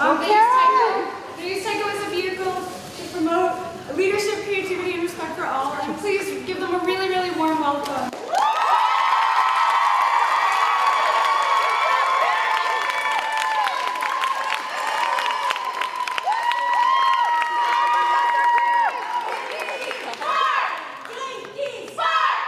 They use taiko as a vehicle to promote leadership, creativity, and respect for all. And please give them a really, really warm welcome. Genki Spark! Genki Spark!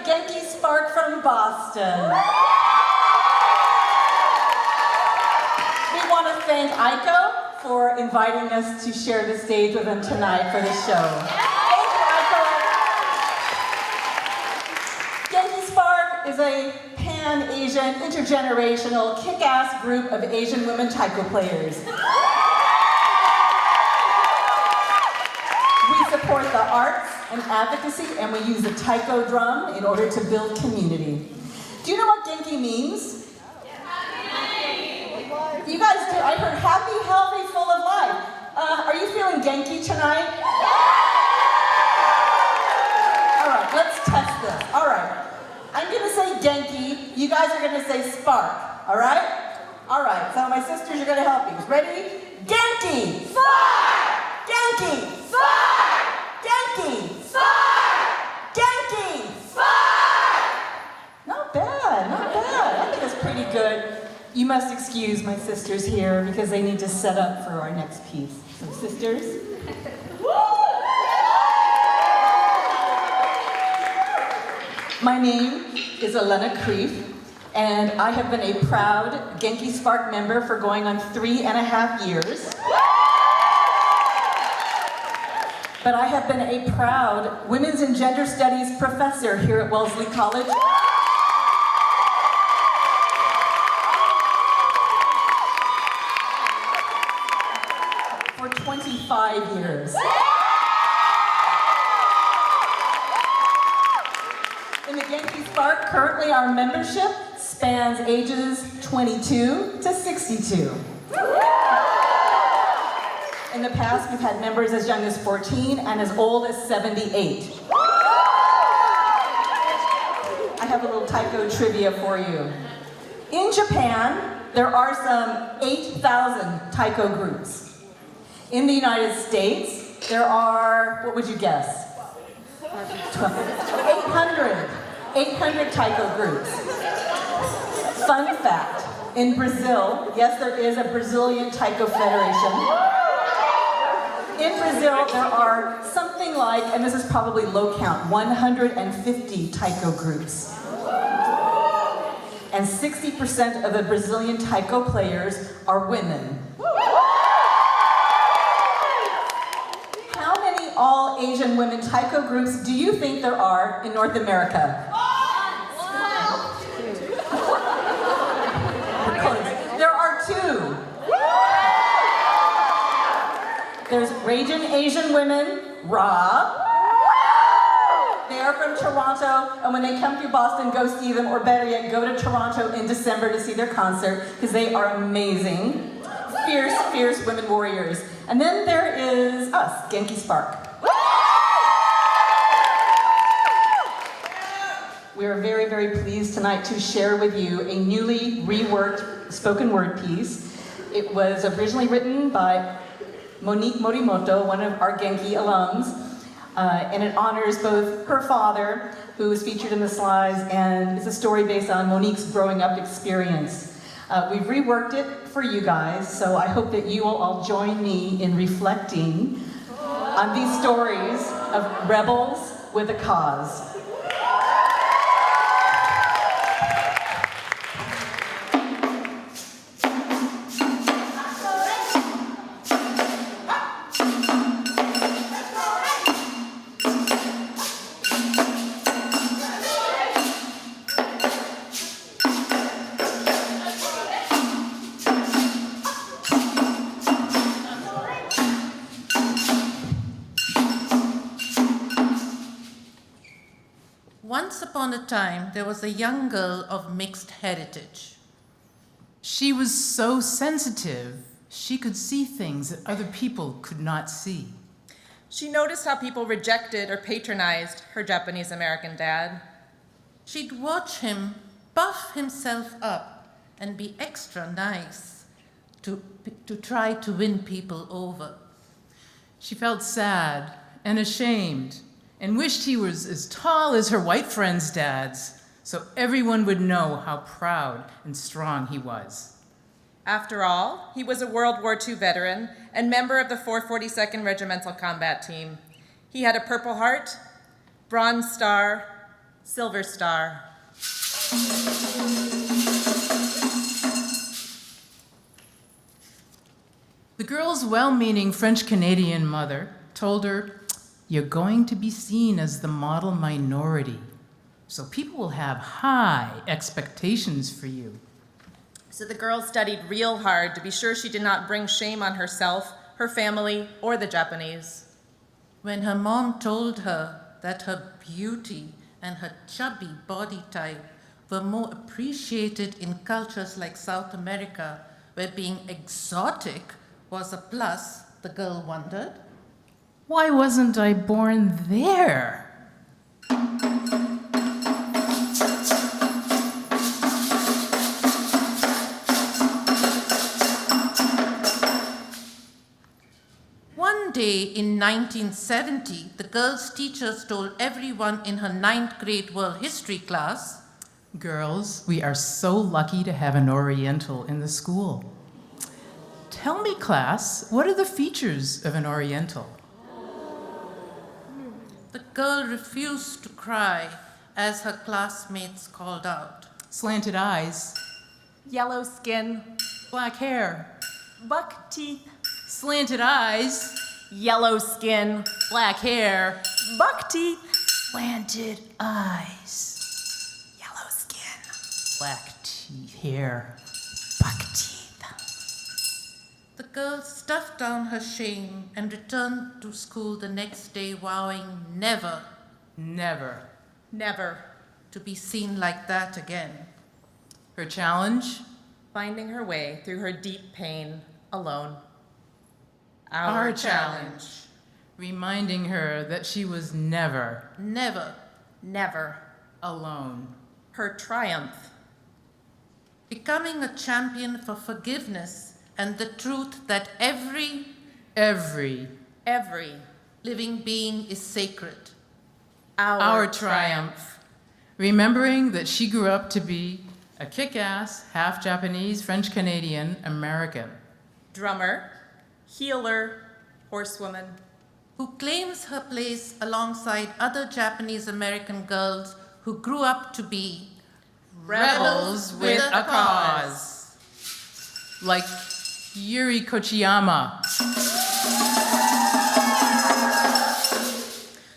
Genki Spark from Boston. We want to thank Aiko for inviting us to share the stage with them tonight for the show. Thank you, Aiko. Genki Spark is a pan-Asian, intergenerational, kick-ass group of Asian women taiko players. arts and advocacy, and we use the taiko drum in order to build community. Do you know what Genki means? You guys do. I heard happy, healthy, full of life. Are you feeling Genki tonight? All right, let's test this. All right. I'm going to say Genki. You guys are going to say Spark. All right? All right. So my sisters are going to help you. Ready? Genki! Spark! Genki! Spark! Genki! Spark! Genki! Spark! Not bad, not bad. I think it's pretty good. You must excuse my sisters here because they need to set up for our next piece. So sisters. My name is Elena Kreef, and I have been a proud Genki Spark member for going on 3.5 years. But I have been a proud Women's and Gender Studies professor here at Wellesley College. For 25 years. In the Genki Spark, currently our membership spans ages 22 to 62. In the past, we've had members as young as 14 and as old as 78. I have a little taiko trivia for you. In Japan, there are some 8,000 taiko groups. In the United States, there are, what would you guess? 800 taiko groups. Fun fact, in Brazil, yes, there is a Brazilian Taiko Federation. In Brazil, there are something like, and this is probably low count, 150 taiko groups. And 60% of the Brazilian taiko players are women. How many all Asian women taiko groups do you think there are in North America? There are 2. There's Ragin' Asian Women, RA. They are from Toronto, and when they come through Boston, go see them, or better yet, go to Toronto in December to see their concert, because they are amazing. Fierce, fierce women warriors. And then there is us, Genki Spark. We are very, very pleased tonight to share with you a newly reworked spoken word piece. It was originally written by Monique Morimoto, one of our Genki alums, and it honors both her father, who is featured in the slides, and it's a story based on Monique's growing up experience. We've reworked it for you guys, so I hope that you will all join me in reflecting on these stories of rebels with a cause. Once upon a time, there was a young girl of mixed heritage. She was so sensitive, she could see things that other people could not see. She noticed how people rejected or patronized her Japanese American dad. She'd watch him buff himself up and be extra nice to try to win people over. She felt sad and ashamed and wished he was as tall as her white friends' dads, so everyone would know how proud and strong he was. After all, he was a World War II veteran and member of the 442nd Regimental Combat Team. He had a Purple Heart, Bronze Star, Silver Star. The girl's well-meaning French-Canadian mother told her, "You're going to be seen as the model minority, so people will have high expectations for you." So the girl studied real hard to be sure she did not bring shame on herself, her family, or the Japanese. When her mom told her that her beauty and her chubby body type were more appreciated in cultures like South America, where being exotic was a plus, the girl wondered. Why wasn't I born there? One day in 1970, the girl's teachers told everyone in her 9th grade world history class, Girls, we are so lucky to have an Oriental in the school. Tell me, class, what are the features of an Oriental? the girl refused to cry as her classmates called out. Slanted eyes, Yellow skin, black hair, buck teeth, slanted eyes, yellow skin, black hair, buck teeth, slanted eyes, yellow skin. black hair, buck teeth. The girl stuffed down her shame and returned to school the next day, vowing never Never. Never to be seen like that again. Her challenge? finding her way through her deep pain alone. Our challenge. Reminding her that she was never Never. Never. alone. Her triumph. Becoming a champion for forgiveness and the truth that every Every living being is sacred. our triumph. Remembering that she grew up to be a kick-ass, half Japanese, French Canadian American. Drummer, healer, horsewoman. Who claims her place alongside other Japanese American girls who grew up to be Rebels with a cause. Like Yuri Kochiyama.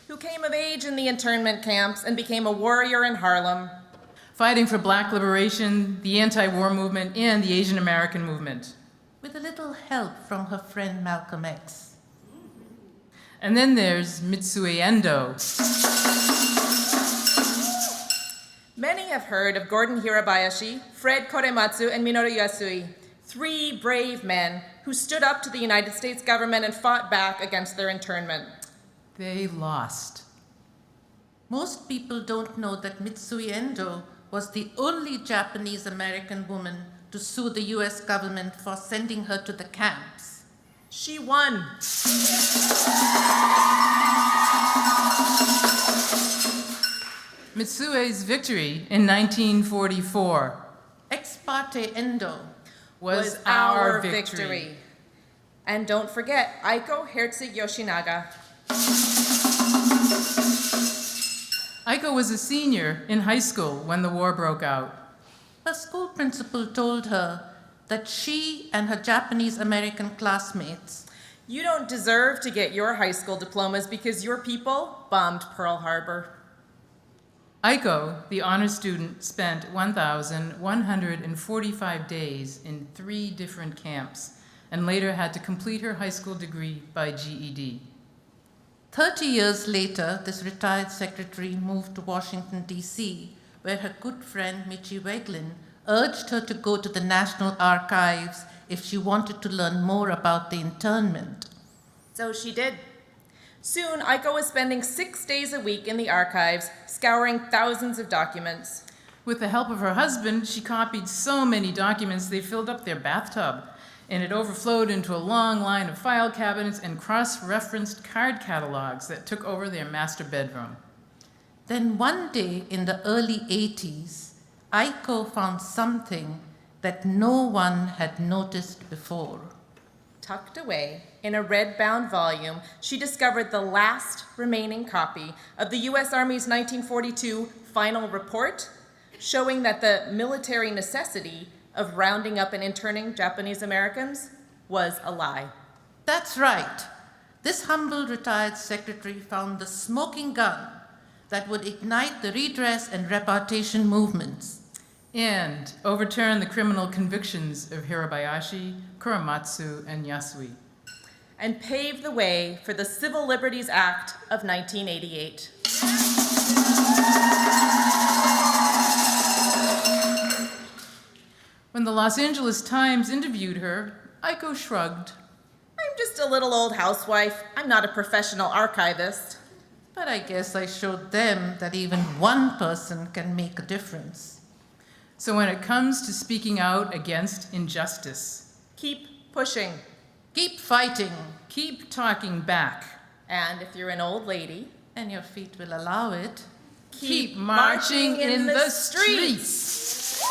Who came of age in the internment camps and became a warrior in Harlem. Fighting for black liberation, the anti-war movement, and the Asian American movement. with a little help from her friend Malcolm X. And then there's Mitsue Endo. Many have heard of Gordon Hirabayashi, Fred Korematsu, and Minoru Yasui, 3 brave men who stood up to the United States government and fought back against their internment. They lost. Most people don't know that Mitsue Endo was the only Japanese American woman to sue the US government for sending her to the camps. She won. Mitsue's victory in 1944 Ex parte Endo. was our victory. And don't forget Aiko Herzig Yoshinaga. Aiko was a senior in high school when the war broke out. Her school principal told her that she and her Japanese American classmates You don't deserve to get your high school diplomas because your people bombed Pearl Harbor. Aiko, the honor student, spent 1,145 days in 3 different camps and later had to complete her high school degree by GED. 30 years later, this retired secretary moved to Washington, D.C., where her good friend Michi Weglin urged her to go to the National Archives if she wanted to learn more about the internment. So she did. Soon, Aiko was spending 6 days a week in the archives, scouring thousands of documents. With the help of her husband, she copied so many documents they filled up their bathtub, and it overflowed into a long line of file cabinets and cross-referenced card catalogs that took over their master bedroom. Then one day in the early 80s, Aiko found something that no one had noticed before. Tucked away in a red-bound volume, she discovered the last remaining copy of the U.S. Army's 1942 final report, showing that the military necessity of rounding up and interning Japanese Americans was a lie. That's right. This humble retired secretary found the smoking gun that would ignite the redress and repatriation movements. And overturn the criminal convictions of Hirabayashi, Korematsu, and Yasui. and paved the way for the Civil Liberties Act of 1988. When the Los Angeles Times interviewed her, Aiko shrugged. I'm just a little old housewife. I'm not a professional archivist. But I guess I showed them that even one person can make a difference. So when it comes to speaking out against injustice, Keep pushing. Keep fighting, keep talking back. And if you're an old lady, and your feet will allow it. Keep marching in the streets.